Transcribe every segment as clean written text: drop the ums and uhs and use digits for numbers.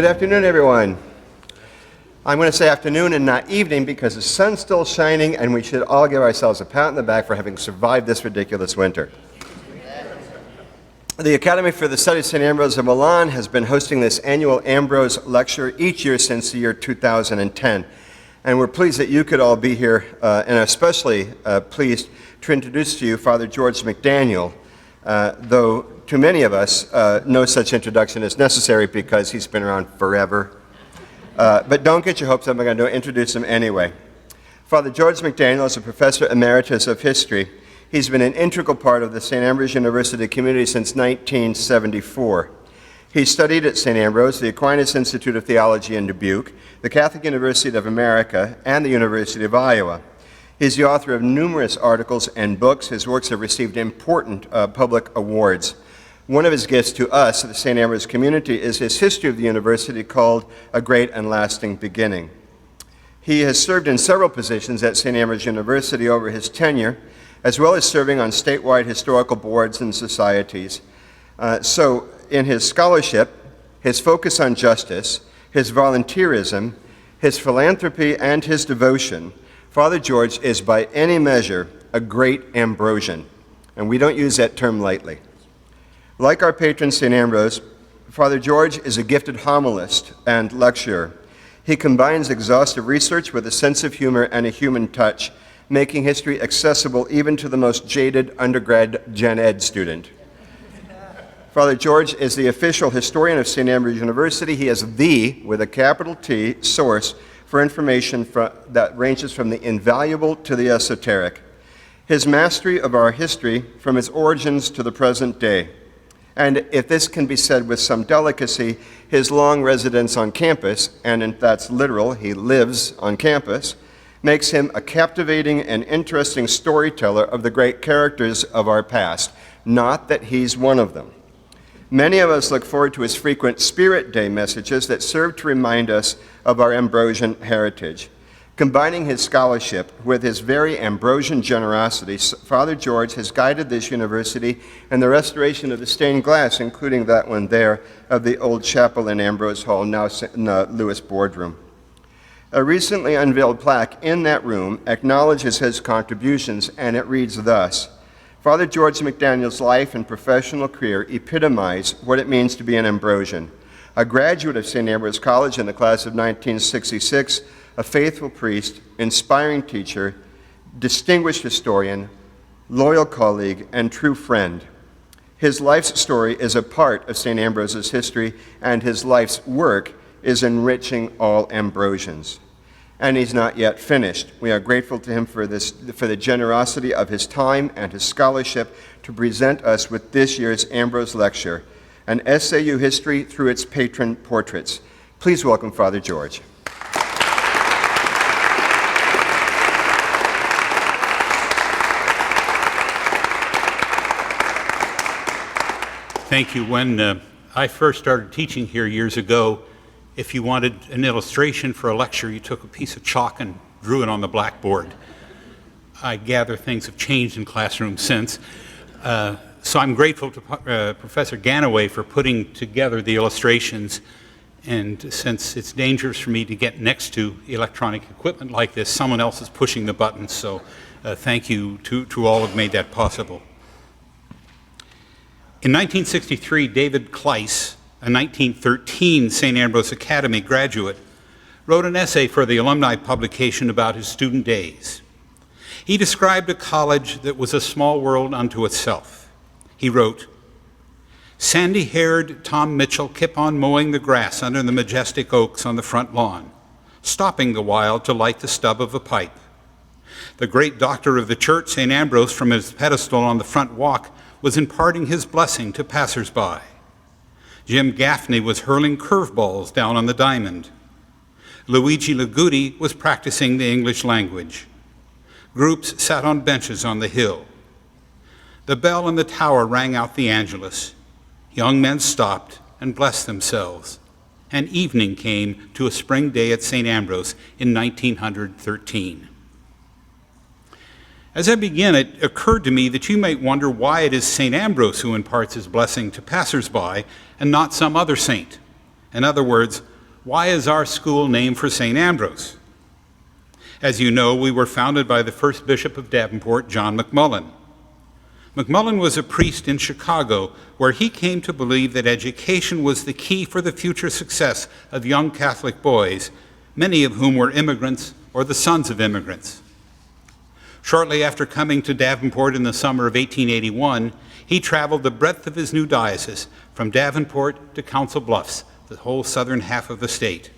Good afternoon, everyone. I'm going to say afternoon and not evening because the sun's still shining and we should all give ourselves a pat on the back for having survived this ridiculous winter. The Academy for the Study of St. Ambrose of Milan has been hosting this annual Ambrose lecture each year since the year 2010. And we're pleased that you could all be here, and especially pleased to introduce to you Father George McDaniel, though to many of us, no such introduction is necessary because he's been around forever. But don't get your hopes up, I'm going to introduce him anyway. Father George McDaniel is a professor emeritus of history. He's been an integral part of the St. Ambrose University community since 1974. He studied at St. Ambrose, the Aquinas Institute of Theology in Dubuque, the Catholic University of America, and the University of Iowa. He's the author of numerous articles and books. His works have received important public awards. One of his gifts to us, the St. Ambrose community, is his history of the university called A Great and Lasting Beginning. He has served in several positions at St. Ambrose University over his tenure, as well as serving on statewide historical boards and societies. So in his scholarship, his focus on justice, his volunteerism, his philanthropy, and his devotion, Father George is by any measure a great Ambrosian, and we don't use that term lightly. Like our patron St. Ambrose, Father George is a gifted homilist and lecturer. He combines exhaustive research with a sense of humor and a human touch, making history accessible even to the most jaded undergrad Gen Ed student. Father George is the official historian of St. Ambrose University. He is the, with a capital T, source for information that ranges from the invaluable to the esoteric. His mastery of our history from its origins to the present day. And if this can be said with some delicacy, his long residence on campus, and that's literal, he lives on campus, makes him a captivating and interesting storyteller of the great characters of our past, not that he's one of them. Many of us look forward to his frequent Spirit Day messages that serve to remind us of our Ambrosian heritage. Combining his scholarship with his very Ambrosian generosity, Father George has guided this university in the restoration of the stained glass, including that one there, of the old chapel in Ambrose Hall, now Lewis Boardroom. A recently unveiled plaque in that room acknowledges his contributions, and it reads thus: Father George McDaniel's life and professional career epitomize what it means to be an Ambrosian. A graduate of St. Ambrose College in the class of 1966, a faithful priest, inspiring teacher, distinguished historian, loyal colleague, and true friend. His life's story is a part of St. Ambrose's history, and his life's work is enriching all Ambrosians. And he's not yet finished. We are grateful to him for the generosity of his time and his scholarship to present us with this year's Ambrose Lecture, an SAU history through its patron portraits. Please welcome Father George. Thank you. When I first started teaching here years ago, if you wanted an illustration for a lecture, you took a piece of chalk and drew it on the blackboard. I gather things have changed in classrooms since. So I'm grateful to Professor Ganaway for putting together the illustrations. And since it's dangerous for me to get next to electronic equipment like this, someone else is pushing the buttons. So thank you to all who've made that possible. In 1963, David Kleiss, a 1913 St. Ambrose Academy graduate, wrote an essay for the alumni publication about his student days. He described a college that was a small world unto itself. He wrote, "Sandy-haired Tom Mitchell kept on mowing the grass under the majestic oaks on the front lawn, stopping the while to light the stub of a pipe. The great doctor of the church, St. Ambrose, from his pedestal on the front walk, was imparting his blessing to passers-by. Jim Gaffney was hurling curveballs down on the diamond. Luigi Liguti was practicing the English language. Groups sat on benches on the hill. The bell in the tower rang out the Angelus. Young men stopped and blessed themselves. And evening came to a spring day at St. Ambrose in 1913. As I begin, it occurred to me that you might wonder why it is St. Ambrose who imparts his blessing to passersby and not some other saint. In other words, Why is our school named for St. Ambrose? As you know, we were founded by the first Bishop of Davenport, John McMullen. McMullen was a priest in Chicago, where he came to believe that education was the key for the future success of young Catholic boys, many of whom were immigrants or the sons of immigrants. Shortly after coming to Davenport in the summer of 1881, he traveled the breadth of his new diocese, from Davenport to Council Bluffs, the whole southern half of the state.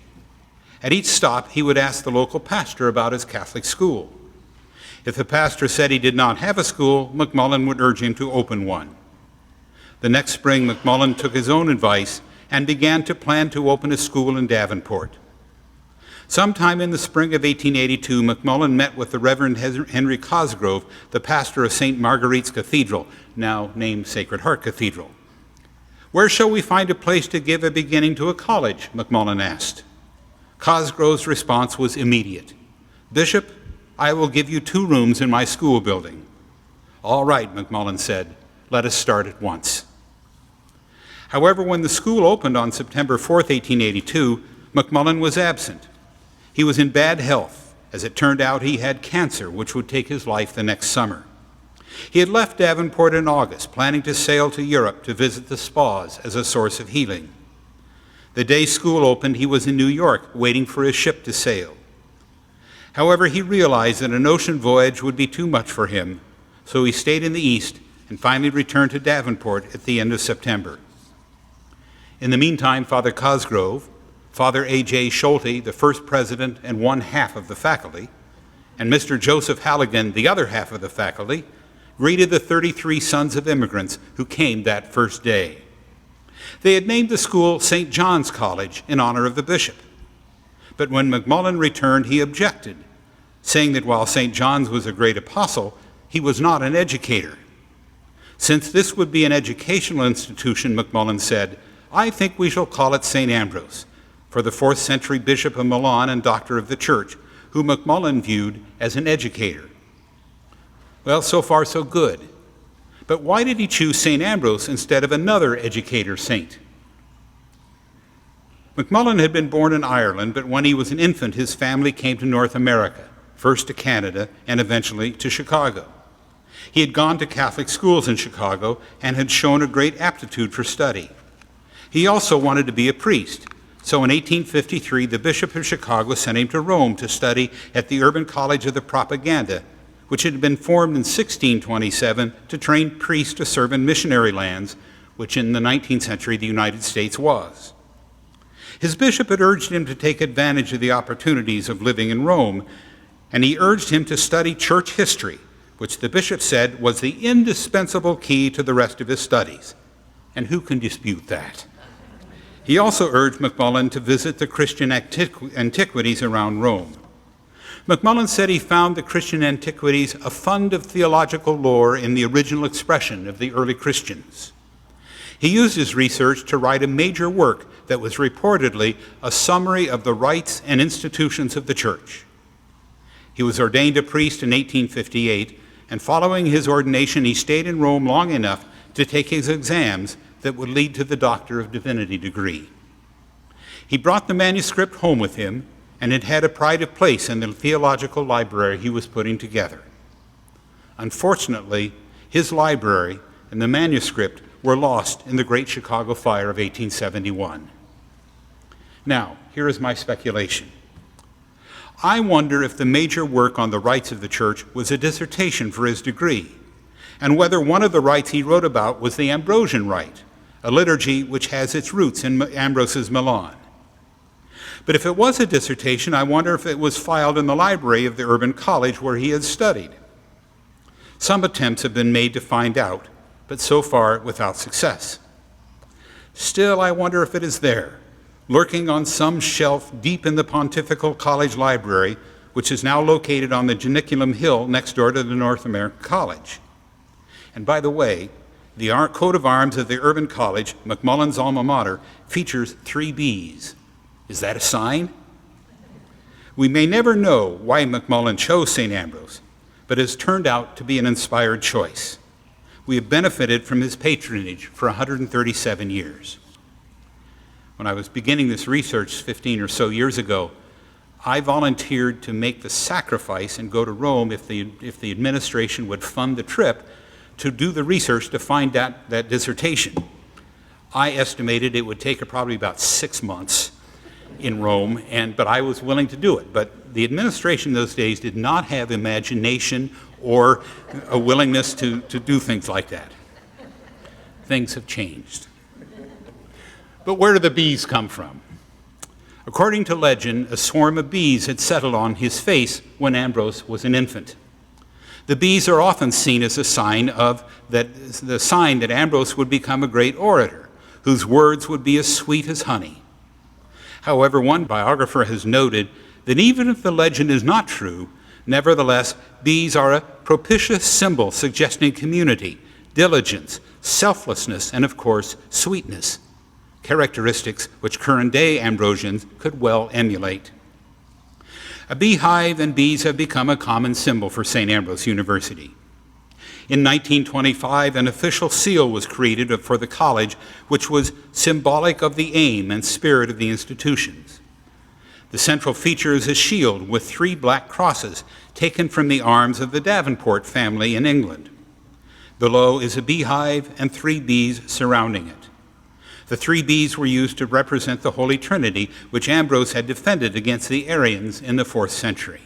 At each stop, he would ask the local pastor about his Catholic school. If the pastor said he did not have a school, McMullen would urge him to open one. The next spring, McMullen took his own advice and began to plan to open a school in Davenport. Sometime in the spring of 1882, McMullen met with the Reverend Henry Cosgrove, the pastor of St. Marguerite's Cathedral, now named Sacred Heart Cathedral. "Where shall we find a place to give a beginning to a college?" McMullen asked. Cosgrove's response was immediate. "Bishop, I will give you 2 rooms in my school building." "All right," McMullen said, "let us start at once." However, when the school opened on September 4th, 1882, McMullen was absent. He was in bad health. As it turned out, he had cancer, which would take his life the next summer. He had left Davenport in August, planning to sail to Europe to visit the spas as a source of healing. The day school opened, he was in New York, waiting for his ship to sail. However, he realized that an ocean voyage would be too much for him, so he stayed in the East and finally returned to Davenport at the end of September. In the meantime, Father Cosgrove, Father A.J. Schulte, the first president and one half of the faculty, and Mr. Joseph Halligan, the other half of the faculty, greeted the 33 sons of immigrants who came that first day. They had named the school St. John's College in honor of the bishop. But when McMullen returned, he objected, saying that while St. John's was a great apostle, he was not an educator. Since this would be an educational institution, McMullen said, "I think we shall call it St. Ambrose, for the 4th century bishop of Milan and doctor of the church, who McMullen viewed as an educator." Well, so far so good. But why did he choose St. Ambrose instead of another educator saint? McMullen had been born in Ireland, but when he was an infant, his family came to North America, first to Canada and eventually to Chicago. He had gone to Catholic schools in Chicago and had shown a great aptitude for study. He also wanted to be a priest, so in 1853, the Bishop of Chicago sent him to Rome to study at the Urban College of the Propaganda, which had been formed in 1627 to train priests to serve in missionary lands, which in the 19th century the United States was. His bishop had urged him to take advantage of the opportunities of living in Rome, and he urged him to study church history, which the bishop said was the indispensable key to the rest of his studies. And who can dispute that? He also urged McMullen to visit the Christian antiquities around Rome. McMullen said he found the Christian antiquities a fund of theological lore in the original expression of the early Christians. He used his research to write a major work that was reportedly a summary of the rites and institutions of the church. He was ordained a priest in 1858, and following his ordination, he stayed in Rome long enough to take his exams that would lead to the Doctor of Divinity degree. He brought the manuscript home with him, and it had a pride of place in the theological library he was putting together. Unfortunately, his library and the manuscript were lost in the Great Chicago Fire of 1871. Now, here is my speculation. I wonder if the major work on the rites of the church was a dissertation for his degree, and whether one of the rites he wrote about was the Ambrosian rite, a liturgy which has its roots in Ambrose's Milan. But if it was a dissertation, I wonder if it was filed in the library of the Urban College where he had studied. Some attempts have been made to find out, but so far without success. Still, I wonder if it is there, lurking on some shelf deep in the Pontifical College Library, which is now located on the Janiculum Hill next door to the North American College. And by the way, the coat of arms of the Urban College, McMullen's alma mater, features 3 Bs. Is that a sign? We may never know why McMullen chose St. Ambrose, but it has turned out to be an inspired choice. We have benefited from his patronage for 137 years. When I was beginning this research 15 or so years ago, I volunteered to make the sacrifice and go to Rome if the administration would fund the trip to do the research to find that dissertation. I estimated it would take probably about 6 months in Rome, but I was willing to do it. But the administration those days did not have imagination or a willingness to do things like that. Things have changed. But where do the bees come from? According to legend, a swarm of bees had settled on his face when Ambrose was an infant. The bees are often seen as a sign that Ambrose would become a great orator, whose words would be as sweet as honey. However, one biographer has noted that even if the legend is not true, nevertheless, bees are a propitious symbol suggesting community, diligence, selflessness, and of course, sweetness, characteristics which current-day Ambrosians could well emulate. A beehive and bees have become a common symbol for St. Ambrose University. In 1925, an official seal was created for the college, which was symbolic of the aim and spirit of the institutions. The central feature is a shield with 3 black crosses taken from the arms of the Davenport family in England. Below is a beehive and 3 bees surrounding it. The 3 bees were used to represent the Holy Trinity, which Ambrose had defended against the Arians in the 4th century.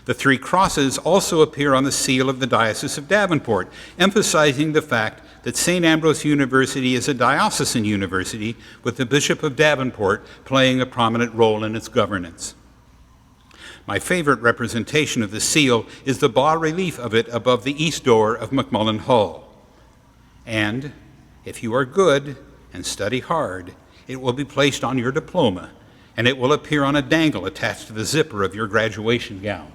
The 3 crosses also appear on the seal of the Diocese of Davenport, emphasizing the fact that St. Ambrose University is a diocesan university with the Bishop of Davenport playing a prominent role in its governance. My favorite representation of the seal is the bas-relief of it above the east door of McMullen Hall. And if you are good and study hard, it will be placed on your diploma, and it will appear on a dangle attached to the zipper of your graduation gown.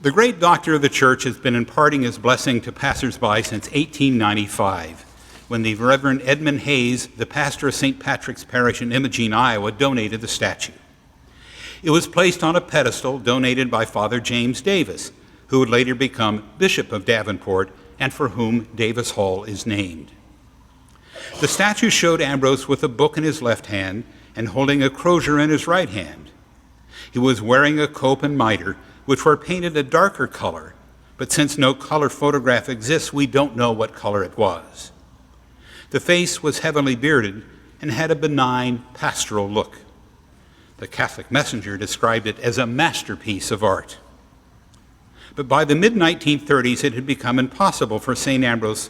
The great doctor of the church has been imparting his blessing to passersby since 1895, when the Reverend Edmund Hayes, the pastor of St. Patrick's Parish in Imogene, Iowa, donated the statue. It was placed on a pedestal donated by Father James Davis, who would later become Bishop of Davenport and for whom Davis Hall is named. The statue showed Ambrose with a book in his left hand and holding a crozier in his right hand. He was wearing a cope and mitre, which were painted a darker color, but since no color photograph exists, we don't know what color it was. The face was heavily bearded and had a benign pastoral look. The Catholic Messenger described it as a masterpiece of art. But by the mid-1930s, it had become impossible for St. Ambrose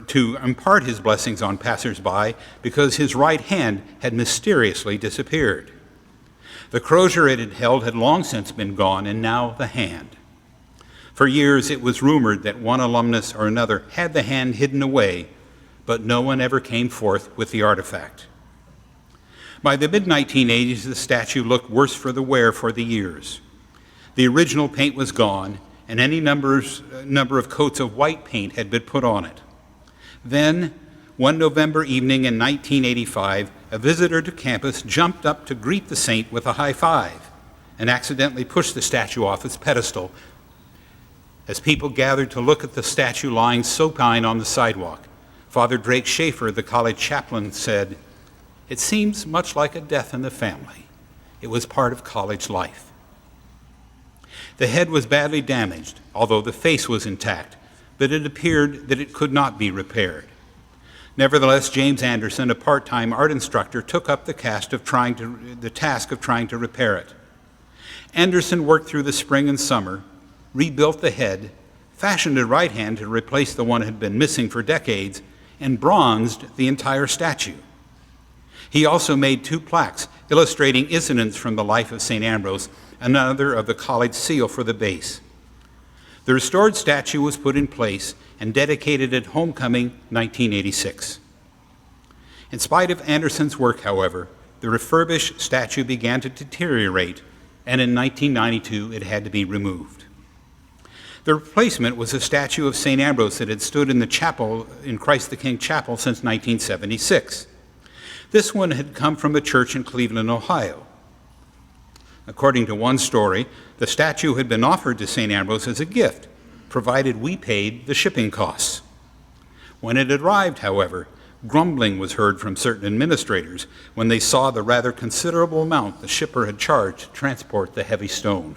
to impart his blessings on passersby because his right hand had mysteriously disappeared. The crozier it had held had long since been gone, and now the hand. For years, it was rumored that one alumnus or another had the hand hidden away, but no one ever came forth with the artifact. By the mid-1980s, the statue looked worse for the wear for the years. The original paint was gone, and any number of coats of white paint had been put on it. Then, one November evening in 1985, a visitor to campus jumped up to greet the saint with a high five and accidentally pushed the statue off its pedestal. As people gathered to look at the statue lying supine on the sidewalk, Father Drake Schaefer, the college chaplain, said, "It seems much like a death in the family. It was part of college life." The head was badly damaged, although the face was intact, but it appeared that it could not be repaired. Nevertheless, James Anderson, a part-time art instructor, took up the task of trying to repair it. Anderson worked through the spring and summer, rebuilt the head, fashioned a right hand to replace the one that had been missing for decades, and bronzed the entire statue. He also made 2 plaques illustrating incidents from the life of St. Ambrose, another of the college seal for the base. The restored statue was put in place and dedicated at homecoming 1986. In spite of Anderson's work, however, the refurbished statue began to deteriorate, and in 1992 it had to be removed. The replacement was a statue of St. Ambrose that had stood in the chapel, in Christ the King Chapel, since 1976. This one had come from a church in Cleveland, Ohio. According to one story, the statue had been offered to St. Ambrose as a gift, provided we paid the shipping costs. When it arrived, however, Grumbling was heard from certain administrators when they saw the rather considerable amount the shipper had charged to transport the heavy stone.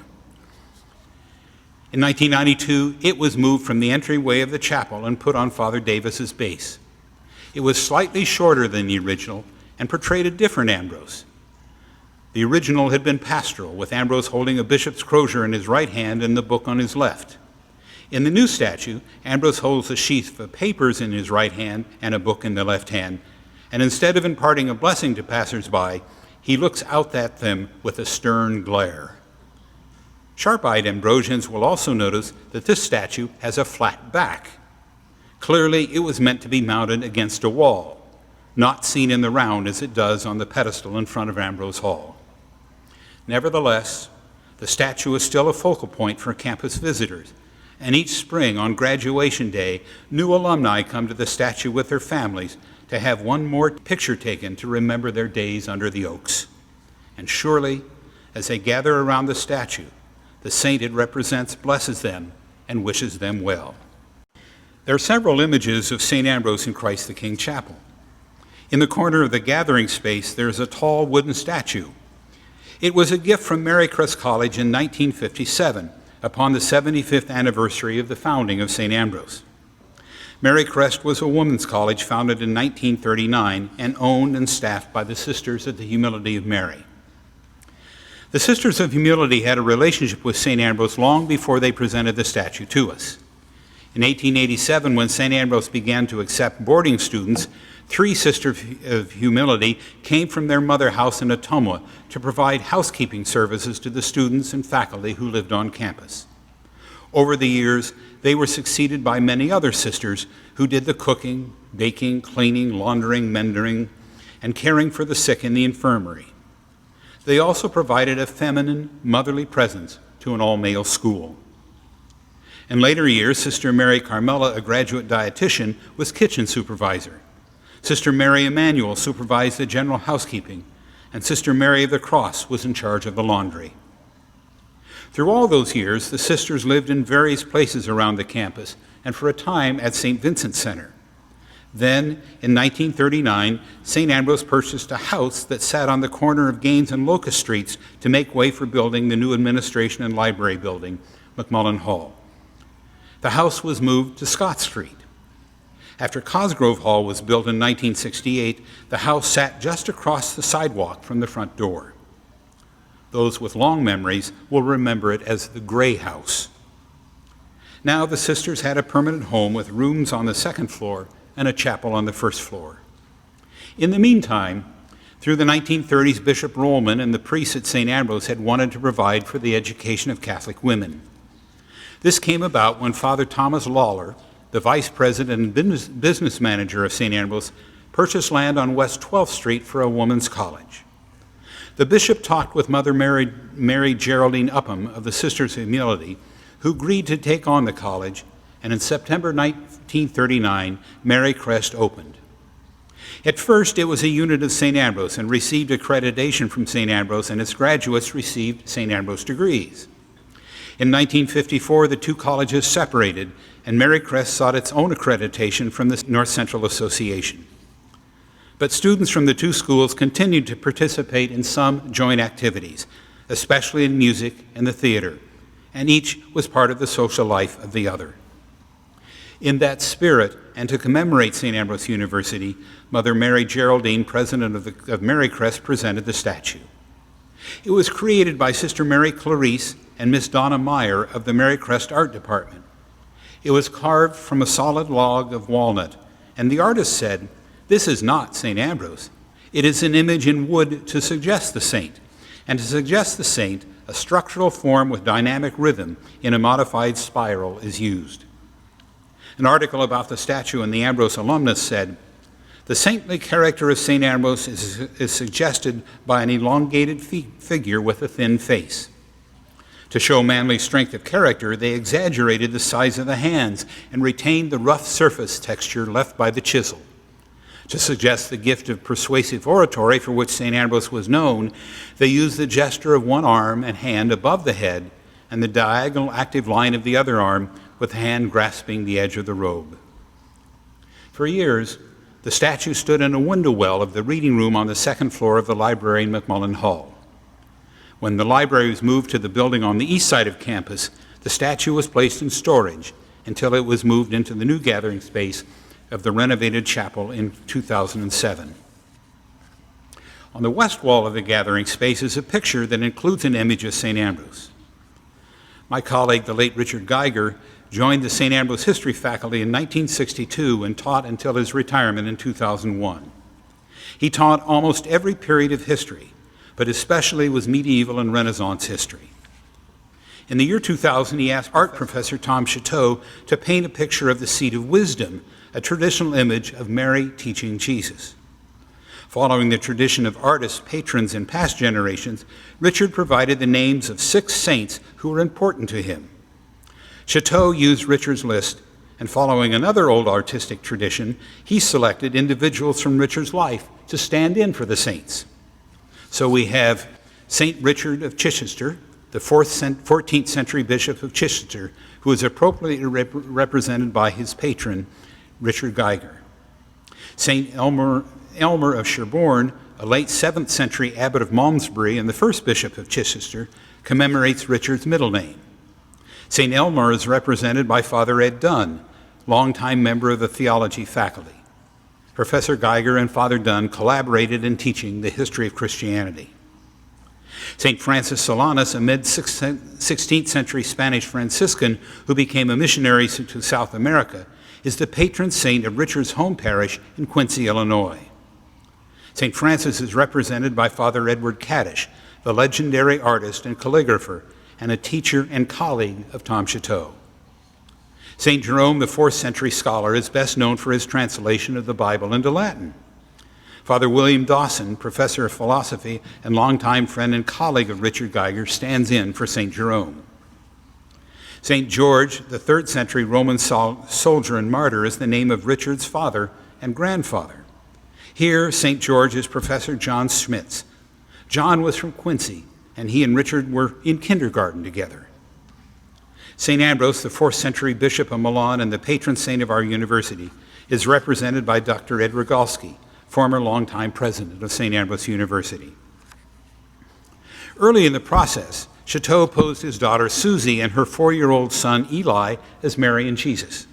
In 1992, it was moved from the entryway of the chapel and put on Father Davis's base. It was slightly shorter than the original and portrayed a different Ambrose. The original had been pastoral, with Ambrose holding a bishop's crozier in his right hand and the book on his left. In the new statue, Ambrose holds a sheaf of papers in his right hand and a book in the left hand, and instead of imparting a blessing to passers-by, he looks out at them with a stern glare. Sharp-eyed Ambrosians will also notice that this statue has a flat back. Clearly, it was meant to be mounted against a wall, not seen in the round as it does on the pedestal in front of Ambrose Hall. Nevertheless, the statue is still a focal point for campus visitors, and each spring on graduation day, new alumni come to the statue with their families to have one more picture taken to remember their days under the oaks. And surely, as they gather around the statue, the saint it represents blesses them and wishes them well. There are several images of St. Ambrose in Christ the King Chapel. In the corner of the gathering space, there is a tall wooden statue. It was a gift from Marycrest College in 1957, upon the 75th anniversary of the founding of St. Ambrose. Marycrest was a women's college founded in 1939 and owned and staffed by the Sisters of the Humility of Mary. The Sisters of Humility had a relationship with St. Ambrose long before they presented the statue to us. In 1887, when St. Ambrose began to accept boarding students, 3 Sisters of Humility came from their mother house in Ottumwa to provide housekeeping services to the students and faculty who lived on campus. Over the years, they were succeeded by many other sisters who did the cooking, baking, cleaning, laundering, mending, and caring for the sick in the infirmary. They also provided a feminine, motherly presence to an all-male school. In later years, Sister Mary Carmela, a graduate dietitian, was kitchen supervisor. Sister Mary Emanuel supervised the general housekeeping, and Sister Mary of the Cross was in charge of the laundry. Through all those years, the sisters lived in various places around the campus, and for a time at St. Vincent Center. Then, in 1939, St. Ambrose purchased a house that sat on the corner of Gaines and Locust Streets to make way for building the new administration and library building, McMullen Hall. The house was moved to Scott Street. After Cosgrove Hall was built in 1968, the house sat just across the sidewalk from the front door. Those with long memories will remember it as the Gray House. Now the sisters had a permanent home with rooms on the second floor and a chapel on the first floor. In the meantime, through the 1930s, Bishop Rollman and the priests at St. Ambrose had wanted to provide for the education of Catholic women. This came about when Father Thomas Lawler, the vice president and business manager of St. Ambrose, purchased land on West 12th Street for a women's college. The bishop talked with Mother Mary Geraldine Upham of the Sisters of Humility, who agreed to take on the college, and in September 1939, Marycrest opened. At first, it was a unit of St. Ambrose and received accreditation from St. Ambrose, and its graduates received St. Ambrose degrees. In 1954, the two colleges separated, and Marycrest sought its own accreditation from the North Central Association. But students from the two schools continued to participate in some joint activities, especially in music and the theater, and each was part of the social life of the other. In that spirit, and to commemorate St. Ambrose University, Mother Mary Geraldine, president of Marycrest, presented the statue. It was created by Sister Mary Clarice and Miss Donna Meyer of the Marycrest Art Department. It was carved from a solid log of walnut, and the artist said, "This is not St. Ambrose. It is an image in wood to suggest the saint, and to suggest the saint, a structural form with dynamic rhythm in a modified spiral is used." An article about the statue in the Ambrose alumnus said, "The saintly character of St. Ambrose is suggested by an elongated figure with a thin face. To show manly strength of character, they exaggerated the size of the hands and retained the rough surface texture left by the chisel. To suggest the gift of persuasive oratory for which St. Ambrose was known, they used the gesture of one arm and hand above the head and the diagonal active line of the other arm with the hand grasping the edge of the robe." For years, The statue stood in a window well of the reading room on the second floor of the library in McMullen Hall. When the library was moved to the building on the east side of campus, the statue was placed in storage until it was moved into the new gathering space of the renovated chapel in 2007. On the west wall of the gathering space is a picture that includes an image of St. Ambrose. My colleague, the late Richard Geiger, joined the St. Ambrose history faculty in 1962 and taught until his retirement in 2001. He taught almost every period of history, but especially was medieval and Renaissance history. In the year 2000, he asked art professor Tom Chateau to paint a picture of the Seat of Wisdom, a traditional image of Mary teaching Jesus. Following the tradition of artists, patrons in past generations, Richard provided the names of 6 saints who were important to him. Chateau used Richard's list, and following another old artistic tradition, he selected individuals from Richard's life to stand in for the saints. So we have Saint Richard of Chichester, the 14th century bishop of Chichester, who is appropriately represented by his patron, Richard Geiger. Saint Elmer of Sherborne, a late 7th century abbot of Malmesbury and the first bishop of Chichester, commemorates Richard's middle name. St. Elmer is represented by Father Ed Dunn, longtime member of the theology faculty. Professor Geiger and Father Dunn collaborated in teaching the history of Christianity. St. Francis Solanus, a mid-16th century Spanish Franciscan who became a missionary to South America, is the patron saint of Richard's home parish in Quincy, Illinois. St. Francis is represented by Father Edward Kaddish, the legendary artist and calligrapher, and a teacher and colleague of Tom Chateau. St. Jerome, the 4th century scholar, is best known for his translation of the Bible into Latin. Father William Dawson, professor of philosophy and longtime friend and colleague of Richard Geiger, stands in for St. Jerome. St. George, the 3rd century Roman soldier and martyr, is the name of Richard's father and grandfather. Here, St. George is Professor John Schmitz. John was from Quincy, and he and Richard were in kindergarten together. St. Ambrose, the 4th century bishop of Milan and the patron saint of our university, is represented by Dr. Ed Rogalski, former longtime president of St. Ambrose University. Early in the process, Chateau posed his daughter Susie and her 4-year-old son Eli as Mary and Jesus.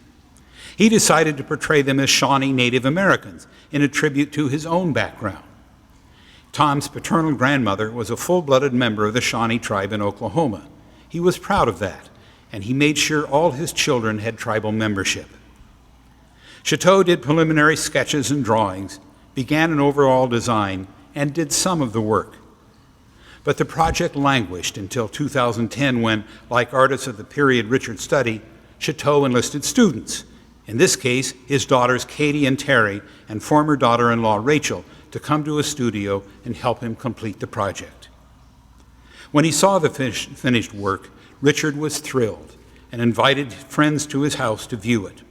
He decided to portray them as Shawnee Native Americans in a tribute to his own background. Tom's paternal grandmother was a full-blooded member of the Shawnee tribe in Oklahoma. He was proud of that, and he made sure all his children had tribal membership. Chateau did preliminary sketches and drawings, began an overall design, and did some of the work. But the project languished until 2010 when, like artists of the period Richard studied, Chateau enlisted students, in this case his daughters Katie and Terry and former daughter-in-law Rachel, to come to his studio and help him complete the project. When he saw the finished work, Richard was thrilled and invited friends to his house to view it.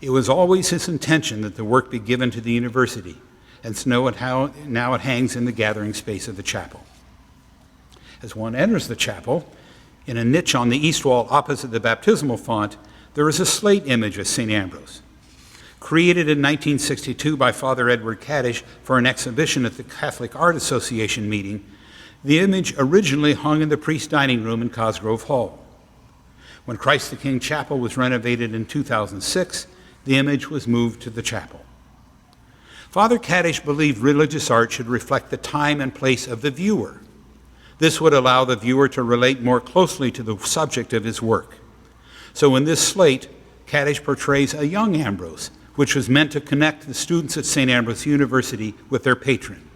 It was always his intention that the work be given to the university, and so now it hangs in the gathering space of the chapel. As one enters the chapel, in a niche on the east wall opposite the baptismal font, there is a slate image of St. Ambrose. Created in 1962 by Father Edward Kaddish for an exhibition at the Catholic Art Association meeting, the image originally hung in the priest's dining room in Cosgrove Hall. When Christ the King Chapel was renovated in 2006, the image was moved to the chapel. Father Kaddish believed religious art should reflect the time and place of the viewer. This would allow the viewer to relate more closely to the subject of his work. So in this slate, Kaddish portrays a young Ambrose, which was meant to connect the students at St. Ambrose University with their patron.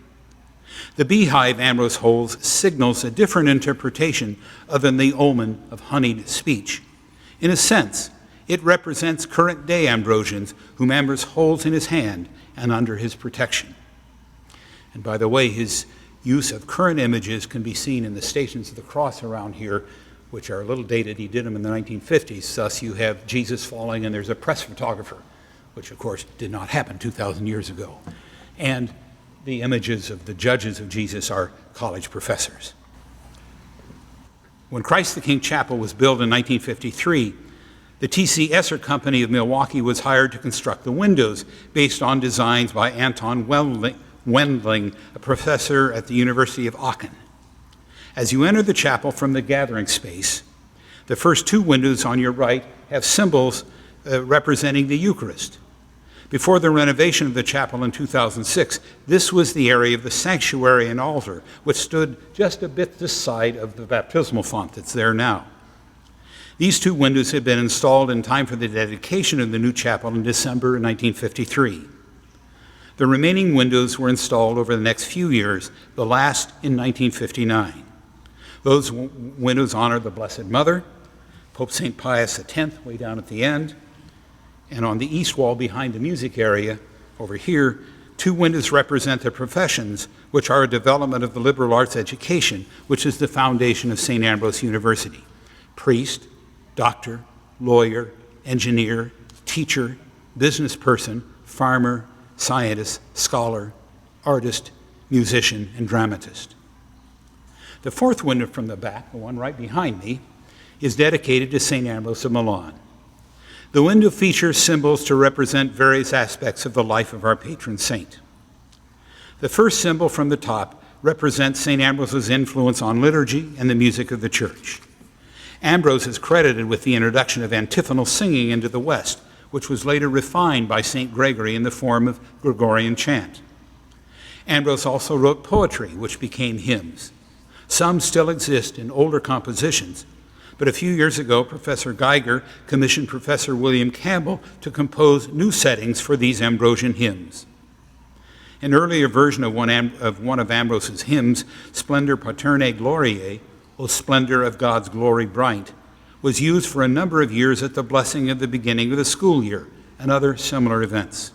The beehive Ambrose holds signals a different interpretation other than the omen of honeyed speech. In a sense, it represents current-day Ambrosians whom Ambrose holds in his hand and under his protection. And by the way, his use of current images can be seen in the Stations of the Cross around here, which are a little dated. He did them in the 1950s. Thus, you have Jesus falling, and there's a press photographer, which, of course, did not happen 2,000 years ago. And the images of the judges of Jesus are college professors. When Christ the King Chapel was built in 1953, The T.C. Esser Company of Milwaukee was hired to construct the windows based on designs by Anton Wendling, a professor at the University of Aachen. As you enter the chapel from the gathering space, the first two windows on your right have symbols representing the Eucharist. Before the renovation of the chapel in 2006, this was the area of the sanctuary and altar, which stood just a bit this side of the baptismal font that's there now. These two windows had been installed in time for the dedication of the new chapel in December 1953. The remaining windows were installed over the next few years, the last in 1959. Those windows honor the Blessed Mother, Pope St. Pius X, way down at the end, and on the east wall behind the music area, over here, two windows represent the professions, which are a development of the liberal arts education, which is the foundation of St. Ambrose University. Priest, doctor, lawyer, engineer, teacher, business person, farmer, scientist, scholar, artist, musician, and dramatist. The fourth window from the back, the one right behind me, is dedicated to St. Ambrose of Milan. The window features symbols to represent various aspects of the life of our patron saint. The first symbol from the top represents St. Ambrose's influence on liturgy and the music of the church. Ambrose is credited with the introduction of antiphonal singing into the West, which was later refined by St. Gregory in the form of Gregorian chant. Ambrose also wrote poetry, which became hymns. Some still exist in older compositions, but a few years ago, Professor Geiger commissioned Professor William Campbell to compose new settings for these Ambrosian hymns. An earlier version of one of Ambrose's hymns, Splendor Paternae Gloriae, O Splendor of God's Glory Bright, was used for a number of years at the blessing of the beginning of the school year and other similar events.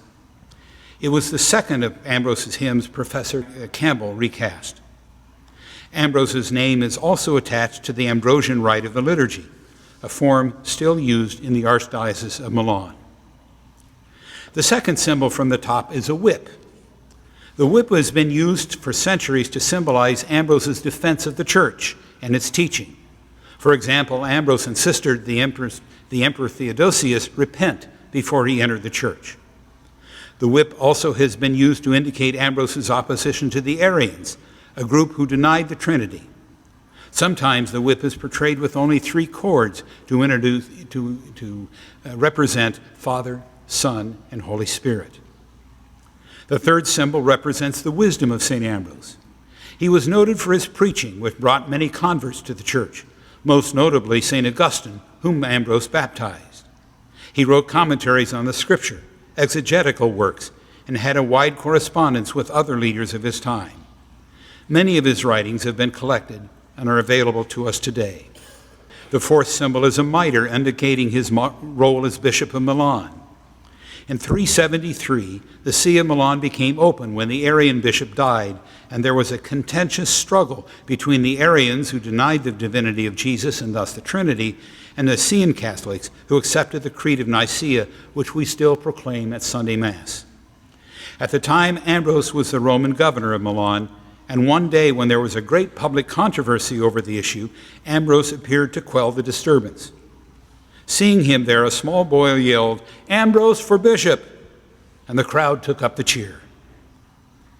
It was the second of Ambrose's hymns Professor Campbell recast. Ambrose's name is also attached to the Ambrosian rite of the liturgy, a form still used in the Archdiocese of Milan. The second symbol from the top is a whip. The whip has been used for centuries to symbolize Ambrose's defense of the church and its teaching. For example, Ambrose insisted the Emperor Theodosius repent before he entered the church. The whip also has been used to indicate Ambrose's opposition to the Arians, a group who denied the Trinity. Sometimes the whip is portrayed with only 3 chords to represent Father, Son, and Holy Spirit. The third symbol represents the wisdom of St. Ambrose. He was noted for his preaching, which brought many converts to the church, most notably St. Augustine, whom Ambrose baptized. He wrote commentaries on the Scripture, exegetical works, and had a wide correspondence with other leaders of his time. Many of his writings have been collected and are available to us today. The fourth symbol is a mitre indicating his role as Bishop of Milan. In 373, the See of Milan became open when the Arian bishop died, and there was a contentious struggle between the Arians, who denied the divinity of Jesus and thus the Trinity, and the Nicene Catholics, who accepted the Creed of Nicaea, which we still proclaim at Sunday Mass. At the time, Ambrose was the Roman governor of Milan, and one day when there was a great public controversy over the issue, Ambrose appeared to quell the disturbance. Seeing him there, a small boy yelled, "Ambrose for bishop!" and the crowd took up the cheer.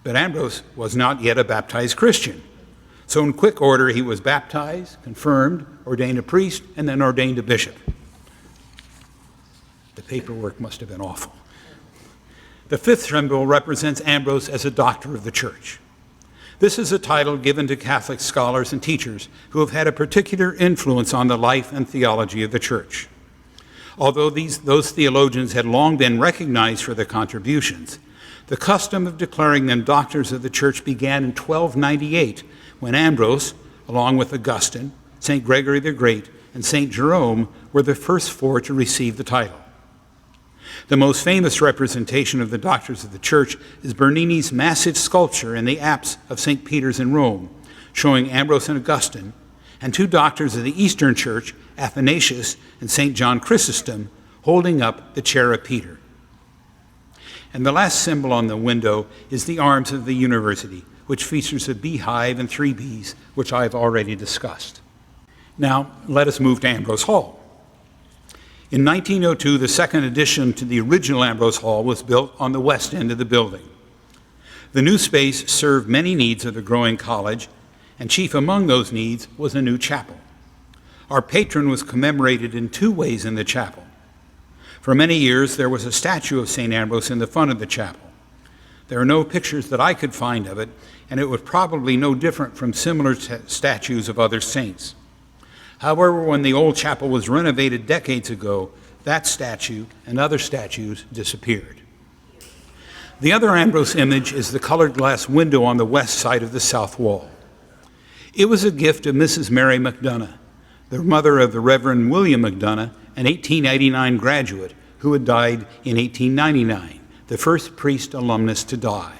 But Ambrose was not yet a baptized Christian. So in quick order, he was baptized, confirmed, ordained a priest, and then ordained a bishop. The paperwork must have been awful. The fifth symbol represents Ambrose as a doctor of the church. This is a title given to Catholic scholars and teachers who have had a particular influence on the life and theology of the church. Although those theologians had long been recognized for their contributions, the custom of declaring them doctors of the church began in 1298, when Ambrose, along with Augustine, St. Gregory the Great, and St. Jerome, were the first 4 to receive the title. The most famous representation of the doctors of the church is Bernini's massive sculpture in the apse of St. Peter's in Rome, showing Ambrose and Augustine, and 2 doctors of the Eastern Church, Athanasius and St. John Chrysostom, holding up the chair of Peter. And the last symbol on the window is the arms of the university, which features a beehive and 3 bees, which I have already discussed. Now, let us move to Ambrose Hall. In 1902, the second addition to the original Ambrose Hall was built on the west end of the building. The new space served many needs of the growing college, and chief among those needs was a new chapel. Our patron was commemorated in two ways in the chapel. For many years, there was a statue of St. Ambrose in the front of the chapel. There are no pictures that I could find of it, and it was probably no different from similar statues of other saints. However, when the old chapel was renovated decades ago, that statue and other statues disappeared. The other Ambrose image is the colored glass window on the west side of the south wall. It was a gift of Mrs. Mary McDonough, the mother of the Reverend William McDonough, an 1889 graduate who had died in 1899, the first priest alumnus to die.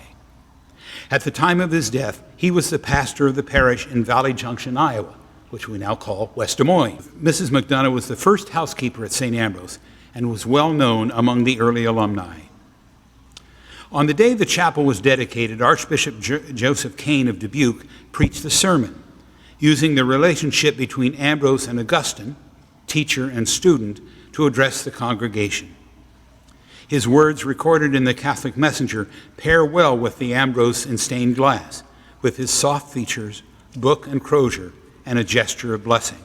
At the time of his death, he was the pastor of the parish in Valley Junction, Iowa, which we now call West Des Moines. Mrs. McDonough was the first housekeeper at St. Ambrose and was well known among the early alumni. On the day the chapel was dedicated, Archbishop Joseph Kane of Dubuque preached the sermon, using the relationship between Ambrose and Augustine, teacher and student, to address the congregation. His words, recorded in the Catholic Messenger, pair well with the Ambrose in stained glass, with his soft features, book and crozier, and a gesture of blessing.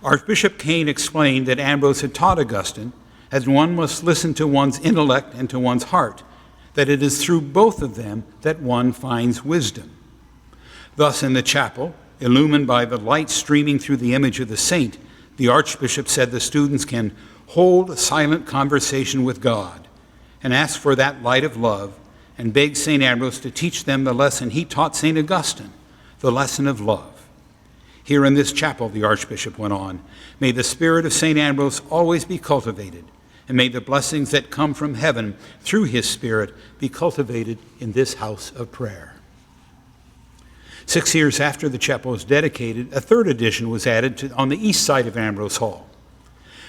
Archbishop Kane explained that Ambrose had taught Augustine, as one must listen to one's intellect and to one's heart, that it is through both of them that one finds wisdom. Thus, in the chapel, illumined by the light streaming through the image of the saint, the Archbishop said the students can hold a silent conversation with God and ask for that light of love and beg St. Ambrose to teach them the lesson he taught St. Augustine, the lesson of love. Here in this chapel, the Archbishop went on, may the spirit of St. Ambrose always be cultivated, and may the blessings that come from heaven through his Spirit be cultivated in this house of prayer. 6 years after the chapel was dedicated, a third addition was added on the east side of Ambrose Hall.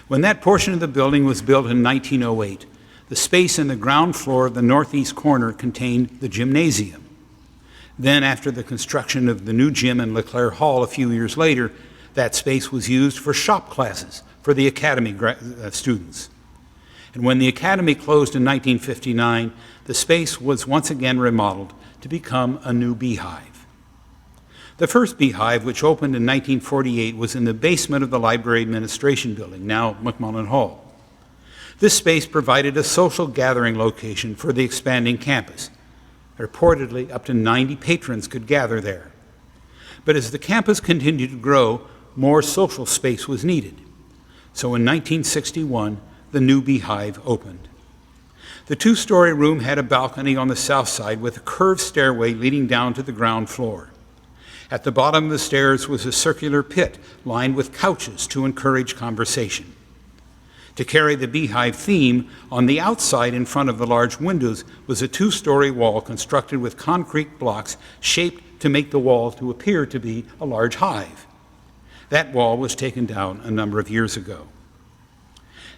When that portion of the building was built in 1908, the space in the ground floor of the northeast corner contained the gymnasium. Then, after the construction of the new gym in LeClaire Hall a few years later, that space was used for shop classes for the academy students. And when the academy closed in 1959, the space was once again remodeled to become a new beehive. The first beehive, which opened in 1948, was in the basement of the Library Administration Building, now McMullen Hall. This space provided a social gathering location for the expanding campus. Reportedly, up to 90 patrons could gather there. But as the campus continued to grow, more social space was needed. So in 1961, the new beehive opened. The two-story room had a balcony on the south side with a curved stairway leading down to the ground floor. At the bottom of the stairs was a circular pit lined with couches to encourage conversation. To carry the beehive theme, on the outside in front of the large windows was a two-story wall constructed with concrete blocks shaped to make the wall to appear to be a large hive. That wall was taken down a number of years ago.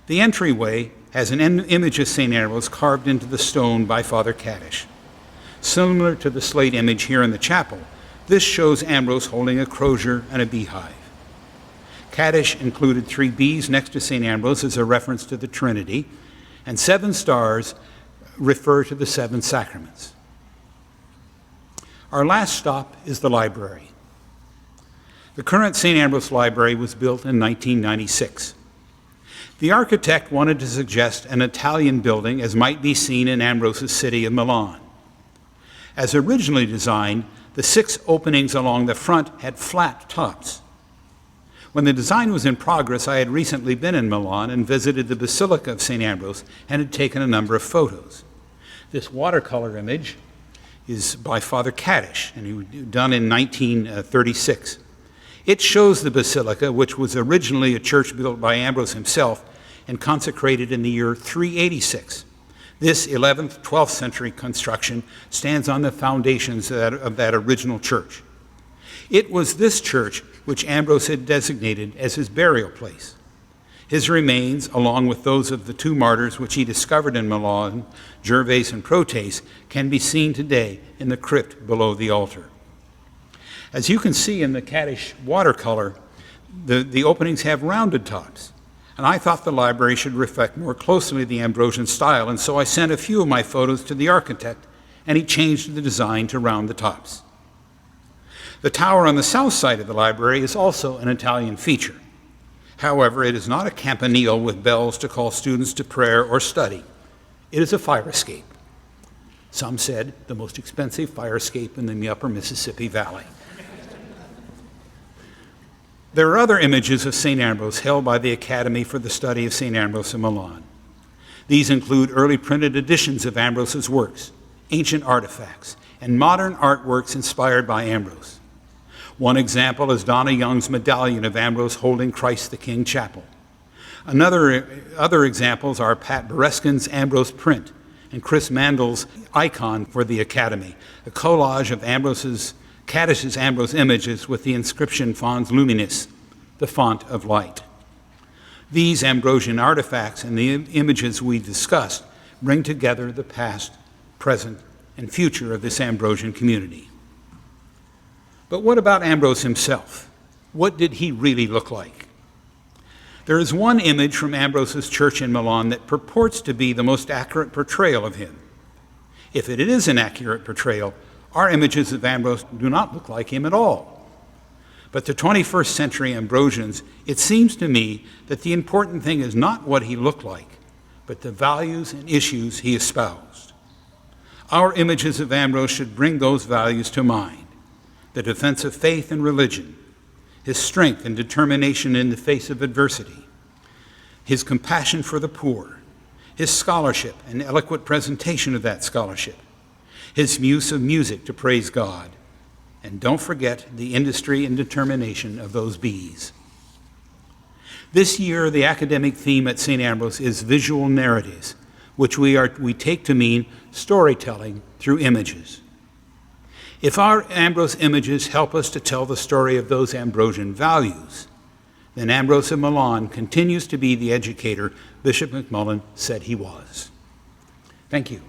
The entryway has an image of St. Ambrose carved into the stone by Father Kaddish. Similar to the slate image here in the chapel, this shows Ambrose holding a crozier and a beehive. Kaddish included 3 bees next to St. Ambrose as a reference to the Trinity, and 7 stars refer to the 7 sacraments. Our last stop is the library. The current St. Ambrose Library was built in 1996. The architect wanted to suggest an Italian building as might be seen in Ambrose's city of Milan. As originally designed, the 6 openings along the front had flat tops. When the design was in progress, I had recently been in Milan and visited the Basilica of St. Ambrose and had taken a number of photos. This watercolor image is by Father Kaddish, and he was done in 1936. It shows the Basilica, which was originally a church built by Ambrose himself and consecrated in the year 386. This 11th, 12th century construction stands on the foundations of that original church. It was this church which Ambrose had designated as his burial place. His remains, along with those of the 2 martyrs which he discovered in Milan, Gervase and Protase, can be seen today in the crypt below the altar. As you can see in the Kaddish watercolor, the openings have rounded tops. And I thought the library should reflect more closely the Ambrosian style, and so I sent a few of my photos to the architect, and he changed the design to round the tops. The tower on the south side of the library is also an Italian feature. However, it is not a campanile with bells to call students to prayer or study. It is a fire escape. Some said the most expensive fire escape in the upper Mississippi Valley. There are other images of St. Ambrose held by the Academy for the Study of St. Ambrose in Milan. These include early printed editions of Ambrose's works, ancient artifacts, and modern artworks inspired by Ambrose. One example is Donna Young's medallion of Ambrose holding Christ the King Chapel. Other examples are Pat Bereskin's Ambrose print and Chris Mandel's icon for the Academy, a collage of Caddish's Ambrose images with the inscription Fons Luminis, the font of light. These Ambrosian artifacts and the images we discussed bring together the past, present, and future of this Ambrosian community. But what about Ambrose himself? What did he really look like? There is one image from Ambrose's church in Milan that purports to be the most accurate portrayal of him. If it is an accurate portrayal, our images of Ambrose do not look like him at all. But to 21st century Ambrosians, it seems to me that the important thing is not what he looked like, but the values and issues he espoused. Our images of Ambrose should bring those values to mind: the defense of faith and religion, his strength and determination in the face of adversity, his compassion for the poor, his scholarship and eloquent presentation of that scholarship, his use of music to praise God, and don't forget the industry and determination of those bees. This year, the academic theme at St. Ambrose is visual narratives, which we take to mean storytelling through images. If our Ambrose images help us to tell the story of those Ambrosian values, then Ambrose of Milan continues to be the educator Bishop McMullen said he was. Thank you.